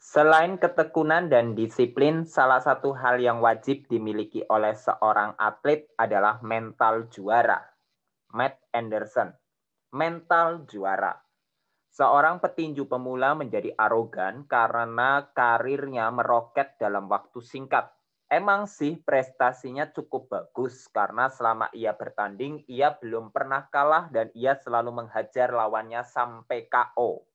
Selain ketekunan dan disiplin, salah satu hal yang wajib dimiliki oleh seorang atlet adalah mental juara. Matt Anderson, mental juara. Seorang petinju pemula menjadi arogan karena karirnya meroket dalam waktu singkat. Emang sih prestasinya cukup bagus karena selama ia bertanding, ia belum pernah kalah dan ia selalu menghajar lawannya sampai KO.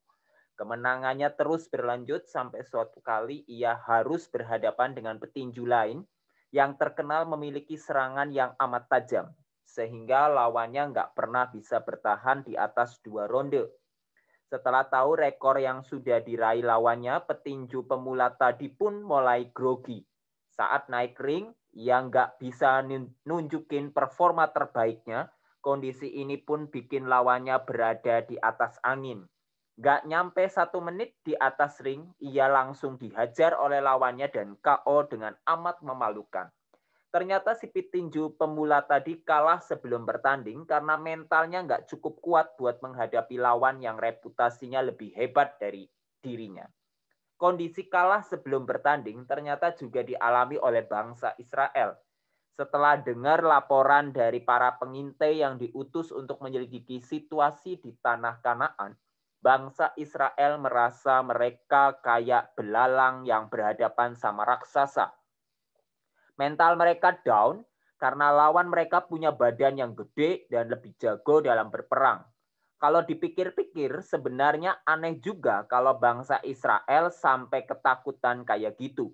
Kemenangannya terus berlanjut sampai suatu kali ia harus berhadapan dengan petinju lain yang terkenal memiliki serangan yang amat tajam, sehingga lawannya nggak pernah bisa bertahan di atas 2 ronde. Setelah tahu rekor yang sudah diraih lawannya, petinju pemula tadi pun mulai grogi. Saat naik ring, ia nggak bisa nunjukin performa terbaiknya. Kondisi ini pun bikin lawannya berada di atas angin. Nggak nyampe 1 menit di atas ring, ia langsung dihajar oleh lawannya dan KO dengan amat memalukan. Ternyata si petinju pemula tadi kalah sebelum bertanding karena mentalnya nggak cukup kuat buat menghadapi lawan yang reputasinya lebih hebat dari dirinya. Kondisi kalah sebelum bertanding ternyata juga dialami oleh bangsa Israel. Setelah dengar laporan dari para pengintai yang diutus untuk menyelidiki situasi di tanah Kanaan, bangsa Israel merasa mereka kayak belalang yang berhadapan sama raksasa. Mental mereka down karena lawan mereka punya badan yang gede dan lebih jago dalam berperang. Kalau dipikir-pikir, sebenarnya aneh juga kalau bangsa Israel sampai ketakutan kayak gitu.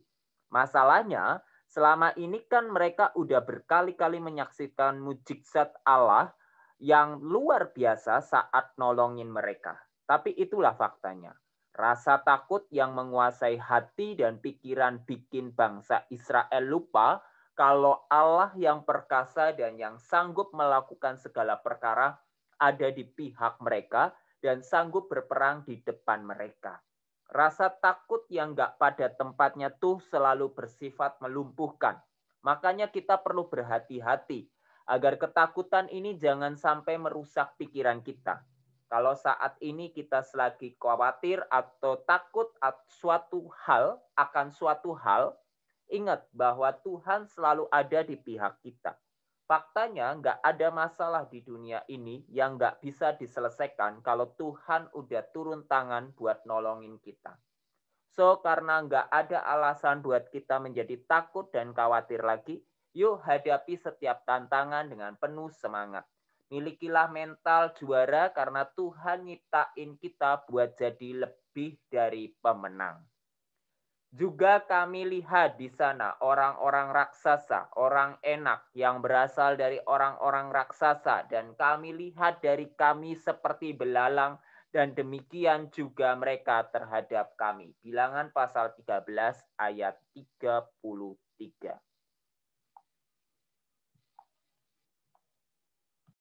Masalahnya, selama ini kan mereka udah berkali-kali menyaksikan mujizat Allah yang luar biasa saat nolongin mereka. Tapi itulah faktanya. Rasa takut yang menguasai hati dan pikiran bikin bangsa Israel lupa kalau Allah yang perkasa dan yang sanggup melakukan segala perkara ada di pihak mereka dan sanggup berperang di depan mereka. Rasa takut yang gak pada tempatnya tuh selalu bersifat melumpuhkan. Makanya kita perlu berhati-hati agar ketakutan ini jangan sampai merusak pikiran kita. Kalau saat ini kita selagi khawatir atau takut akan suatu hal, ingat bahwa Tuhan selalu ada di pihak kita. Faktanya nggak ada masalah di dunia ini yang nggak bisa diselesaikan kalau Tuhan udah turun tangan buat nolongin kita. So, karena nggak ada alasan buat kita menjadi takut dan khawatir lagi, yuk hadapi setiap tantangan dengan penuh semangat. Milikilah mental juara karena Tuhan nyiptain kita buat jadi lebih dari pemenang. Juga kami lihat di sana orang-orang raksasa, orang enak yang berasal dari orang-orang raksasa. Dan kami lihat dari kami seperti belalang dan demikian juga mereka terhadap kami. Bilangan pasal 13 ayat 33.